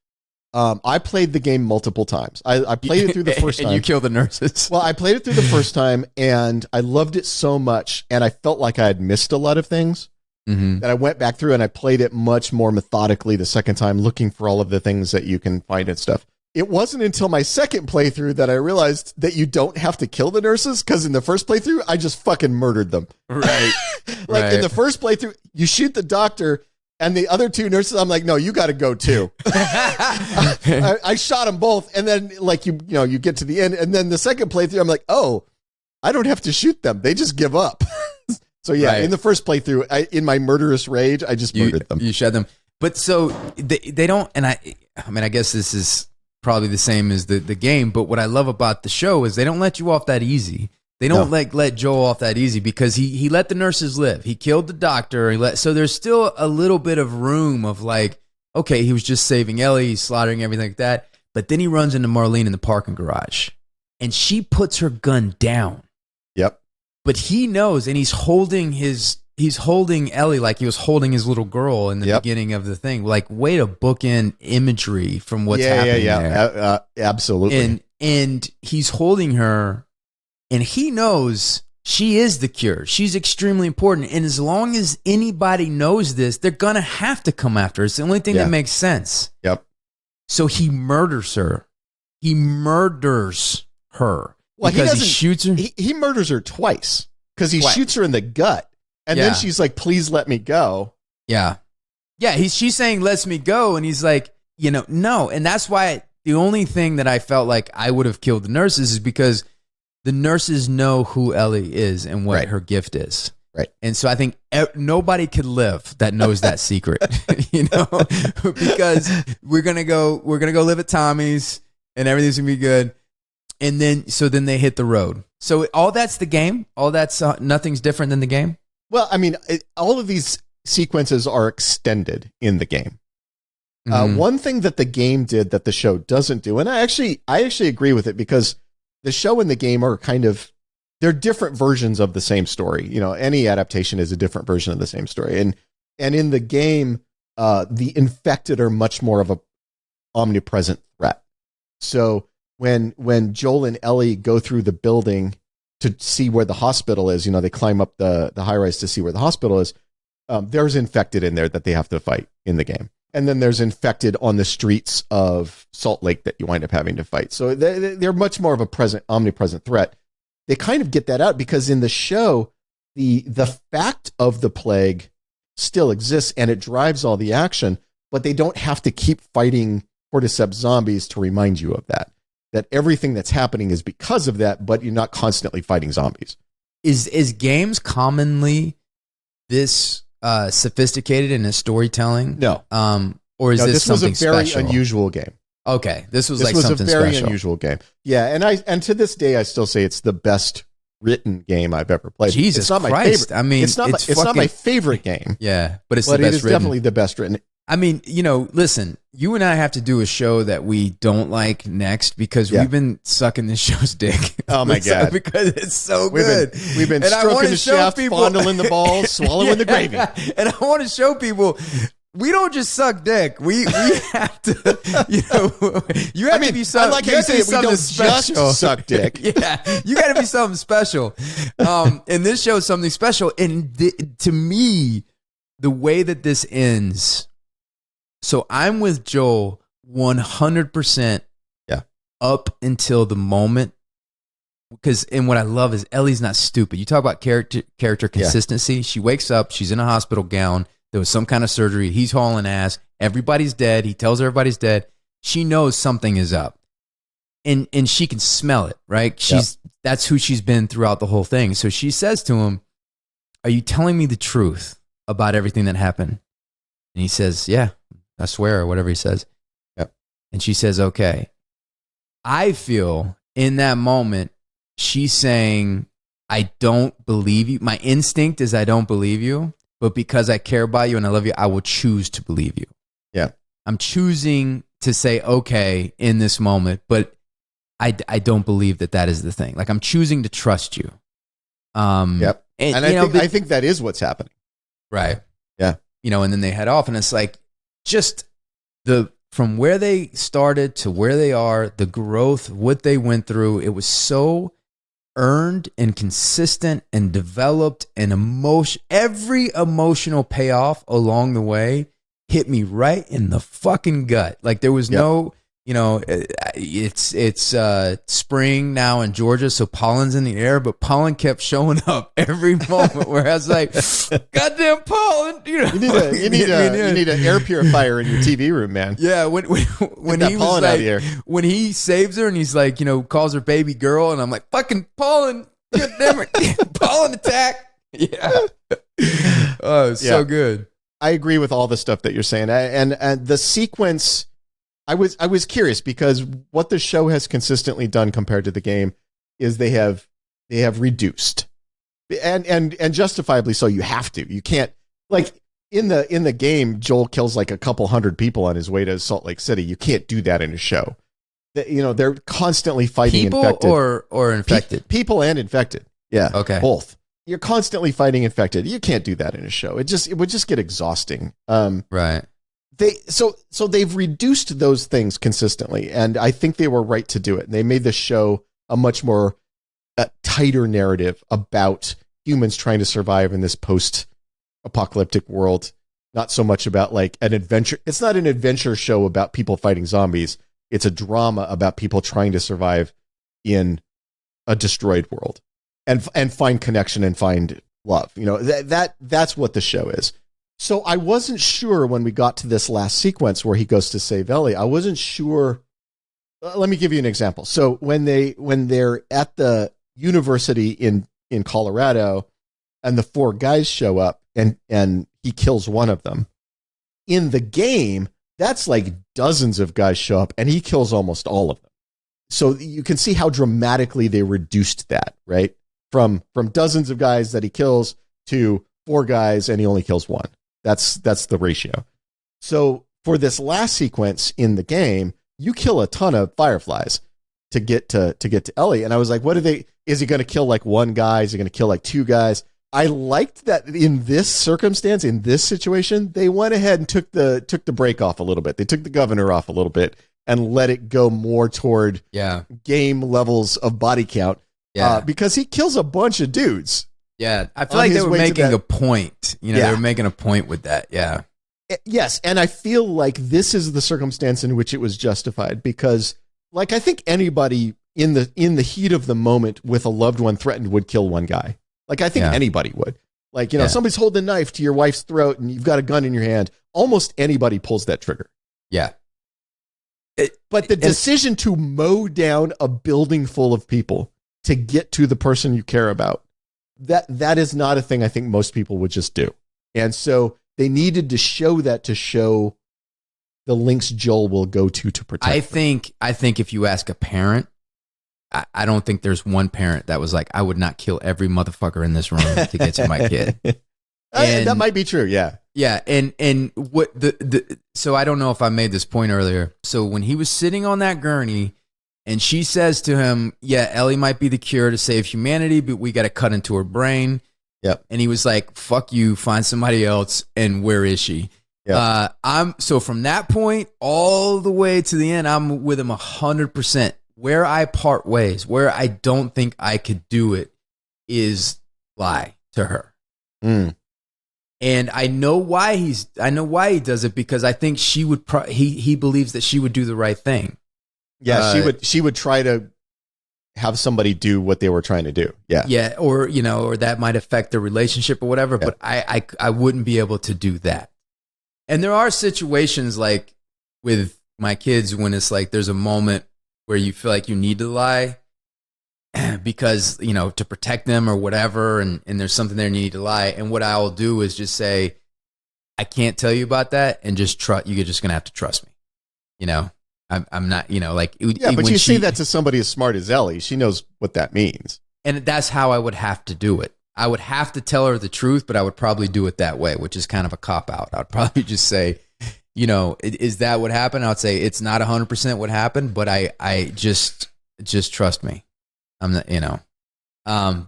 [SPEAKER 2] I played the game multiple times. I played it through the first time.
[SPEAKER 1] And you kill the nurses.
[SPEAKER 2] Well, I played it through the first time, and I loved it so much, and I felt like I had missed a lot of things.
[SPEAKER 1] Mm-hmm.
[SPEAKER 2] That I went back through and I played it much more methodically the second time, looking for all of the things that you can find and stuff. It wasn't until my second playthrough that I realized that you don't have to kill the nurses, because in the first playthrough, I just fucking murdered them.
[SPEAKER 1] Right.
[SPEAKER 2] In the first playthrough, you shoot the doctor and the other two nurses, I'm like, no, you got to go too. I shot them both, and then you get to the end, and then the second playthrough, I'm like, oh, I don't have to shoot them. They just give up. So in the first playthrough, in my murderous rage, I just murdered them.
[SPEAKER 1] You shot them. But so they don't, and I guess this is probably the same as the game. But what I love about the show is they don't let you off that easy. They don't let Joel off that easy because he let the nurses live. He killed the doctor. So there's still a little bit of room of like, okay, he was just saving Ellie, he's slaughtering everything like that. But then he runs into Marlene in the parking garage, and she puts her gun down.
[SPEAKER 2] Yep.
[SPEAKER 1] But he knows, and he's holding Ellie like he was holding his little girl in the beginning of the thing. Like, way to bookend imagery from what's happening there.
[SPEAKER 2] Absolutely.
[SPEAKER 1] And he's holding her, and he knows she is the cure. She's extremely important. And as long as anybody knows this, they're going to have to come after her. It's the only thing that makes sense.
[SPEAKER 2] Yep.
[SPEAKER 1] So he murders her. He murders her.
[SPEAKER 2] Well,
[SPEAKER 1] because he shoots her.
[SPEAKER 2] He murders her twice because he shoots her in the gut. And then she's like, please let me go.
[SPEAKER 1] Yeah. Yeah. She's saying, let me go. And he's like, no. And that's why the only thing that I felt like I would have killed the nurses is because the nurses know who Ellie is and what her gift is.
[SPEAKER 2] Right.
[SPEAKER 1] And so I think nobody could live that knows that secret, because we're going to go live at Tommy's and everything's going to be good. And then they hit the road. So all that's the game. All that's nothing's different than the game.
[SPEAKER 2] Well, I mean, all of these sequences are extended in the game. One thing that the game did that the show doesn't do, and I actually agree with it, because the show and the game are they're different versions of the same story. Any adaptation is a different version of the same story. And in the game, the infected are much more of a omnipresent threat. So when Joel and Ellie go through the building to see where the hospital is, they climb up the high-rise to see where the hospital is, there's infected in there that they have to fight in the game. And then there's infected on the streets of Salt Lake that you wind up having to fight. So they're much more of a omnipresent threat. They kind of get that out because in the show, the fact of the plague still exists and it drives all the action, but they don't have to keep fighting cordyceps zombies to remind you of that everything that's happening is because of that, but you're not constantly fighting zombies.
[SPEAKER 1] Is games commonly this sophisticated in its storytelling?
[SPEAKER 2] No.
[SPEAKER 1] Or is this something
[SPEAKER 2] was a very
[SPEAKER 1] special?
[SPEAKER 2] Unusual game.
[SPEAKER 1] Okay. This was
[SPEAKER 2] a
[SPEAKER 1] something
[SPEAKER 2] very
[SPEAKER 1] special.
[SPEAKER 2] Unusual game. Yeah, and to this day I still say it's the best written game I've ever played.
[SPEAKER 1] Jesus
[SPEAKER 2] it's not
[SPEAKER 1] Christ.
[SPEAKER 2] My favorite.
[SPEAKER 1] I mean,
[SPEAKER 2] it's not my favorite game.
[SPEAKER 1] Yeah, but
[SPEAKER 2] it is definitely the best written.
[SPEAKER 1] I mean, listen, you and I have to do a show that we don't like next because we've been sucking this show's dick.
[SPEAKER 2] Oh my God.
[SPEAKER 1] Because it's so good.
[SPEAKER 2] We've been stroking the shaft, fondling the balls, swallowing the gravy.
[SPEAKER 1] And I want to show people we don't just suck dick. We have to, you have to be something.
[SPEAKER 2] I like how you say it, we don't
[SPEAKER 1] special.
[SPEAKER 2] Just suck dick.
[SPEAKER 1] Yeah, you got to be something special. And this show is something special. And to me, the way that this ends. So I'm with Joel 100% up until the moment. And what I love is Ellie's not stupid. You talk about character consistency. Yeah. She wakes up. She's in a hospital gown. There was some kind of surgery. He's hauling ass. Everybody's dead. He tells everybody's dead. She knows something is up. And she can smell it, right? That's who she's been throughout the whole thing. So she says to him, "Are you telling me the truth about everything that happened?" And he says, "Yeah. I swear," or whatever he says.
[SPEAKER 2] Yep.
[SPEAKER 1] And she says, "Okay." I feel in that moment, she's saying, "I don't believe you. My instinct is I don't believe you, but because I care about you and I love you, I will choose to believe you."
[SPEAKER 2] Yeah.
[SPEAKER 1] I'm choosing to say, okay, in this moment, but I don't believe that is the thing. Like, I'm choosing to trust you.
[SPEAKER 2] Yep. And I think that is what's happening.
[SPEAKER 1] Right.
[SPEAKER 2] Yeah.
[SPEAKER 1] And then they head off and it's like, just from where they started to where they are, the growth, what they went through, it was so earned and consistent and developed, and every emotional payoff along the way hit me right in the fucking gut. Like, there was no, it's spring now in Georgia, so pollen's in the air, but pollen kept showing up every moment where I was like, goddamn pollen. You
[SPEAKER 2] need an air purifier in your TV room, man.
[SPEAKER 1] Yeah, when he was like, when he saves her and he's like, calls her baby girl, and I'm like, fucking pollen, good damn it, pollen attack. Yeah. Oh, it's so good.
[SPEAKER 2] I agree with all the stuff that you're saying, and the sequence I was curious because what the show has consistently done compared to the game is they have reduced, and justifiably so. You have to. You can't, like, in the game, Joel kills like a couple hundred people on his way to Salt Lake City. You can't do that in a show. They're constantly fighting
[SPEAKER 1] people
[SPEAKER 2] infected
[SPEAKER 1] or infected.
[SPEAKER 2] People and infected. Yeah.
[SPEAKER 1] Okay.
[SPEAKER 2] Both. You're constantly fighting infected. You can't do that in a show. It would just get exhausting.
[SPEAKER 1] Right.
[SPEAKER 2] So they've reduced those things consistently, and I think they were right to do it. They made the show a much more tighter narrative about humans trying to survive in this post-apocalyptic world. Not so much about like an adventure. It's not an adventure show about people fighting zombies. It's a drama about people trying to survive in a destroyed world and find connection and find love. That's what the show is. So I wasn't sure when we got to this last sequence where he goes to save Ellie. I wasn't sure. Let me give you an example. So when they're at the university in Colorado and the 4 guys show up and he kills one of them, in the game, that's like dozens of guys show up and he kills almost all of them. So you can see how dramatically they reduced that, right? From dozens of guys that he kills to 4 guys and he only kills one. That's the ratio. So for this last sequence in the game, you kill a ton of fireflies to get to Ellie. And I was like, is he going to kill like 1 guy? Is he going to kill like 2 guys? I liked that in this circumstance, in this situation, they went ahead and took the break off a little bit. They took the governor off a little bit and let it go more toward game levels of body count. Yeah. Because he kills a bunch of dudes.
[SPEAKER 1] Yeah, I feel like they were making a point. They were making a point with that. Yeah.
[SPEAKER 2] Yes, and I feel like this is the circumstance in which it was justified because, like, I think anybody in the heat of the moment with a loved one threatened would kill 1 guy. Like, I think anybody would. Like, somebody's holding a knife to your wife's throat and you've got a gun in your hand. Almost anybody pulls that trigger.
[SPEAKER 1] Yeah.
[SPEAKER 2] But the decision to mow down a building full of people to get to the person you care about, that is not a thing I think most people would just do. And so they needed to show that to show the links Joel will go to protect them.
[SPEAKER 1] I think if you ask a parent, I don't think there's one parent that was like, I would not kill every motherfucker in this room to get to my kid.
[SPEAKER 2] And that might be true. Yeah.
[SPEAKER 1] Yeah. And what so I don't know if I made this point earlier. So when he was sitting on that gurney and she says to him, yeah, Ellie might be the cure to save humanity, but we got to cut into her brain.
[SPEAKER 2] Yep.
[SPEAKER 1] And he was like, fuck you, find somebody else. And where is she? Yep. So from that point all the way to the end, I'm with him 100%. Where I part ways, where I don't think I could do it, is lie to her.
[SPEAKER 2] Mm.
[SPEAKER 1] And I know why he does it, because I think she would. He believes that she would do the right thing.
[SPEAKER 2] Yeah, she would try to have somebody do what they were trying to do. Yeah,
[SPEAKER 1] yeah, or that might affect the relationship or whatever. Yeah. But I wouldn't be able to do that. And there are situations like with my kids when it's like there's a moment where you feel like you need to lie because, to protect them or whatever. And there's something there you need to lie. And what I'll do is just say, I can't tell you about that. And just trust, you're just going to have to trust me. I'm not, like.
[SPEAKER 2] Yeah, but you say that to somebody as smart as Ellie. She knows what that means.
[SPEAKER 1] And that's how I would have to do it. I would have to tell her the truth, but I would probably do it that way, which is kind of a cop out. I'd probably just say, is that what happened? I would say it's not 100% what happened, but I just trust me. I'm not,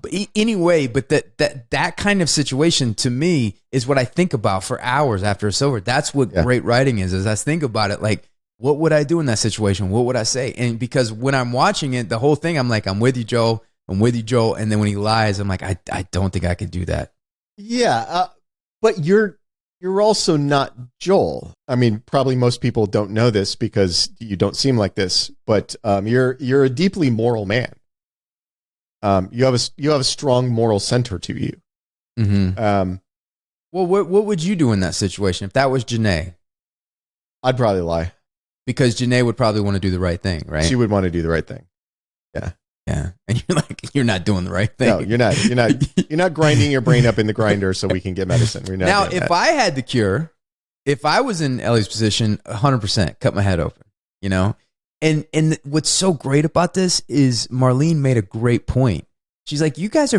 [SPEAKER 1] but anyway, but that kind of situation to me is what I think about for hours after it's over. That's what great writing is I think about it. Like, what would I do in that situation? What would I say? And because when I'm watching it, the whole thing, I'm like, I'm with you, Joe. I'm with you, Joe. And then when he lies, I'm like, I don't think I could do that.
[SPEAKER 2] Yeah. But you're also not Joel. I mean, probably most people don't know this because you don't seem like this, but you're a deeply moral man. You have a strong moral center to you.
[SPEAKER 1] Mm-hmm. Well, what would you do in that situation if that was Janae?
[SPEAKER 2] I'd probably lie
[SPEAKER 1] because Janae would probably want to do the right thing, right?
[SPEAKER 2] She would want to do the right thing. Yeah.
[SPEAKER 1] Yeah, and you're like, you're not doing the right thing.
[SPEAKER 2] No, you're not. You're not grinding your brain up in the grinder so we can get medicine. We're not
[SPEAKER 1] now, if I had the cure, if I was in Ellie's position, 100% cut my head open. you know? And what's so great about this is Marlene made a great point. She's like, you guys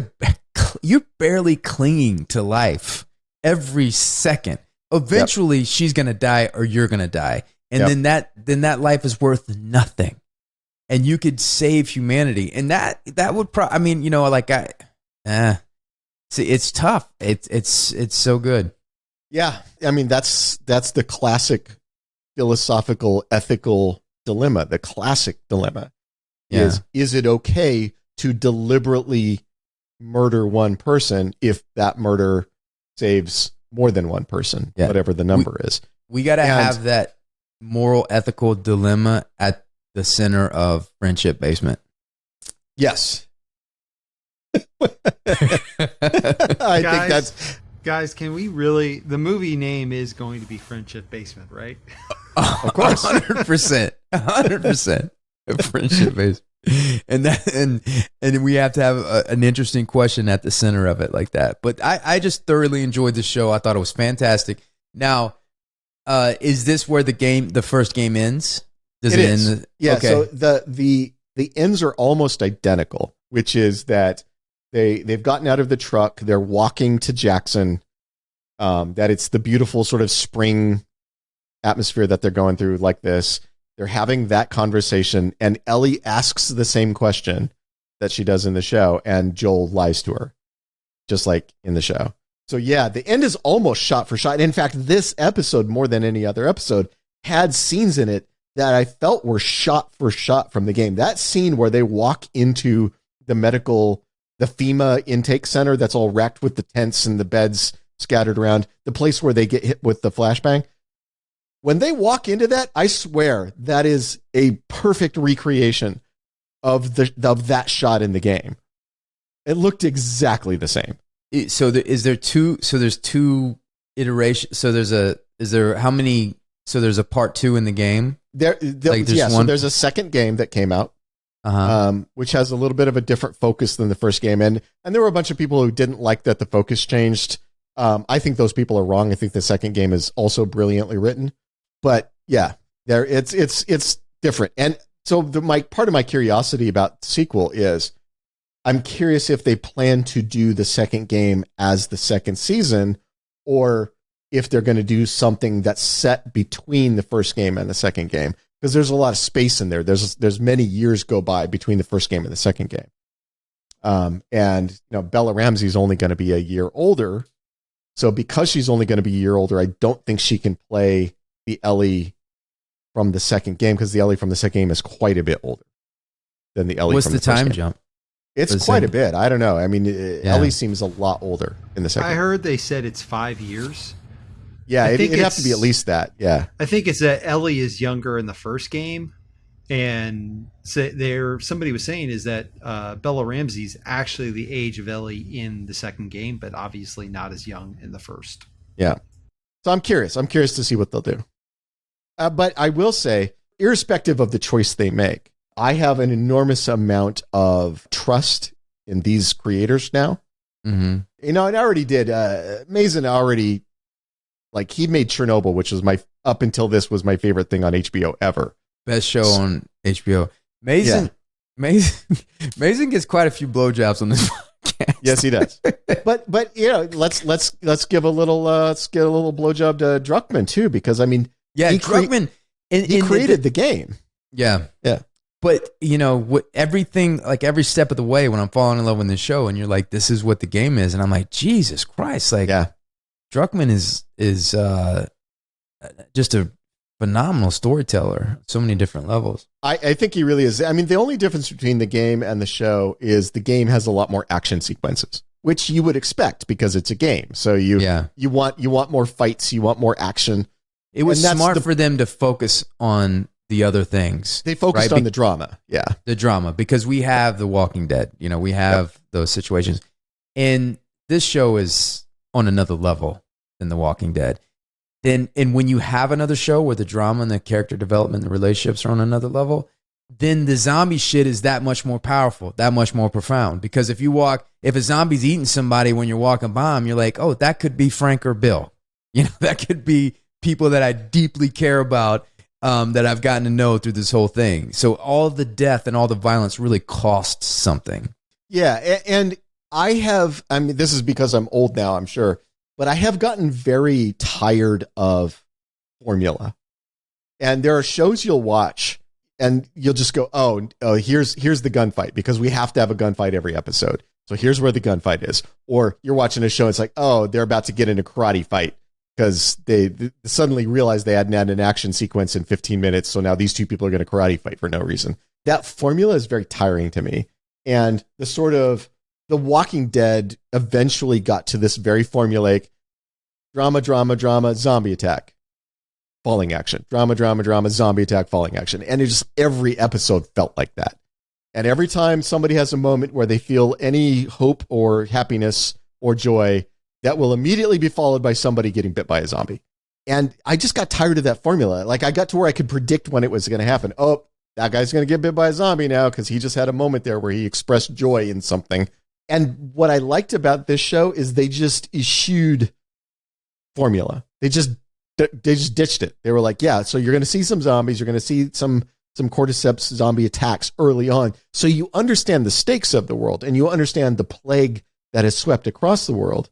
[SPEAKER 1] you're barely clinging to life every second. Eventually she's going to die or you're going to die. And then that life is worth nothing. And you could save humanity. And that would see, it's tough. It's so good.
[SPEAKER 2] Yeah. I mean, that's the classic philosophical, ethical dilemma. The classic dilemma is it okay to deliberately murder one person if that murder saves more than one person, whatever the number is?
[SPEAKER 1] We got to have that moral, ethical dilemma at the center of Friendship Basement.
[SPEAKER 2] Yes. I think that's...
[SPEAKER 3] Guys, can we really... The movie name is going to be Friendship Basement, right?
[SPEAKER 2] Of course.
[SPEAKER 1] 100%. 100%. Friendship Basement. And we have to have an interesting question at the center of it like that. But I just thoroughly enjoyed the show. I thought it was fantastic. Now, is this where the first game ends? Does it end?
[SPEAKER 2] Yeah,
[SPEAKER 1] okay.
[SPEAKER 2] So the ends are almost identical, which is that they've gotten out of the truck, they're walking to Jackson, that it's the beautiful sort of spring atmosphere that they're going through like this. They're having that conversation, and Ellie asks the same question that she does in the show, and Joel lies to her, just like in the show. So yeah, the end is almost shot for shot. In fact, this episode, more than any other episode, had scenes in it that I felt were shot for shot from the game. That scene where they walk into the FEMA intake center that's all wrecked with the tents and the beds scattered around, the place where they get hit with the flashbang. When they walk into that, I swear that is a perfect recreation of that shot in the game. It looked exactly the same.
[SPEAKER 1] So there's two iterations. So there's a part 2 in the game?
[SPEAKER 2] So there's a second game that came out, which has a little bit of a different focus than the first game. And there were a bunch of people who didn't like that the focus changed. I think those people are wrong. I think the second game is also brilliantly written. But yeah, it's different. And so part of my curiosity about the sequel is I'm curious if they plan to do the second game as the second season, or if they're going to do something that's set between the first game and the second game, because there's a lot of space in there. There's many years go by between the first game and the second game. And Bella Ramsey's only going to be a year older. So because she's only going to be a year older, I don't think she can play the Ellie from the second game, because the Ellie from the second game is quite a bit older than the Ellie from the first game. What's the time jump? It's quite a bit. I don't know. I mean, Ellie seems a lot older in the second game.
[SPEAKER 3] I heard they said it's 5 years.
[SPEAKER 2] Yeah, it'd have to be at least that. Yeah.
[SPEAKER 3] I think it's that Ellie is younger in the first game. And somebody was saying is that Bella Ramsey's actually the age of Ellie in the second game, but obviously not as young in the first.
[SPEAKER 2] Yeah. So I'm curious. I'm curious to see what they'll do. But I will say, irrespective of the choice they make, I have an enormous amount of trust in these creators now.
[SPEAKER 1] Mm-hmm.
[SPEAKER 2] And I already did. Mason already, he made Chernobyl, which was up until this was my favorite thing on HBO ever.
[SPEAKER 1] Best show on HBO. Mason gets quite a few blowjobs on this podcast.
[SPEAKER 2] Yes, he does. but let's give a little blowjob to Druckmann too, because I mean,
[SPEAKER 1] Druckmann
[SPEAKER 2] he created the game.
[SPEAKER 1] Yeah. But everything, every step of the way, when I'm falling in love with this show, and you're like, this is what the game is, and I'm like, Jesus Christ, Druckmann is just a phenomenal storyteller, so many different levels.
[SPEAKER 2] I think he really is. I mean, the only difference between the game and the show is the game has a lot more action sequences, which you would expect because it's a game. So you want more fights, you want more action.
[SPEAKER 1] It was smart for them to focus on the other things.
[SPEAKER 2] They focused on the drama. Yeah.
[SPEAKER 1] The drama, because we have The Walking Dead, we have those situations. And this show is on another level than The Walking Dead. And when you have another show where the drama and the character development and the relationships are on another level, then the zombie shit is that much more powerful, that much more profound. Because if a zombie's eating somebody when you're walking by them, you're like, oh, that could be Frank or Bill. That could be people that I deeply care about. that I've gotten to know through this whole thing. So all the death and all the violence really costs something.
[SPEAKER 2] Yeah, and I mean, this is because I'm old now, I'm sure, but I have gotten very tired of formula. And there are shows you'll watch and you'll just go, oh, here's the gunfight, because we have to have a gunfight every episode. So here's where the gunfight is. Or you're watching a show, it's like, oh, they're about to get in a karate fight because they suddenly realized they hadn't had an action sequence in 15 minutes. So now these two people are going to karate fight for no reason. That formula is very tiring to me. And The Walking Dead eventually got to this very formulaic drama, zombie attack, falling action, drama, zombie attack, falling action. And every episode felt like that. And every time somebody has a moment where they feel any hope or happiness or joy, that will immediately be followed by somebody getting bit by a zombie. And I just got tired of that formula. Like, I got to where I could predict when it was going to happen. Oh, that guy's going to get bit by a zombie now because he just had a moment there where he expressed joy in something. And what I liked about this show is they just eschewed formula. They just ditched it. They were like, yeah, so you're going to see some zombies. You're going to see some cordyceps zombie attacks early on. So you understand the stakes of the world and you understand the plague that has swept across the world.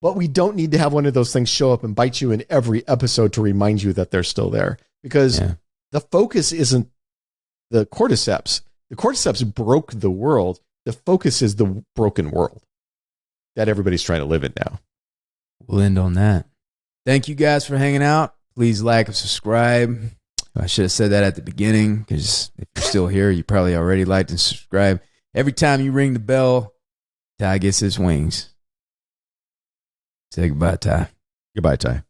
[SPEAKER 2] But we don't need to have one of those things show up and bite you in every episode to remind you that they're still there, because the focus isn't the cordyceps. The cordyceps broke the world. The focus is the broken world that everybody's trying to live in now.
[SPEAKER 1] We'll end on that. Thank you guys for hanging out. Please like and subscribe. I should have said that at the beginning, because if you're still here, you probably already liked and subscribed. Every time you ring the bell, Ty gets his wings. Say goodbye, Ty.
[SPEAKER 2] Goodbye, Ty.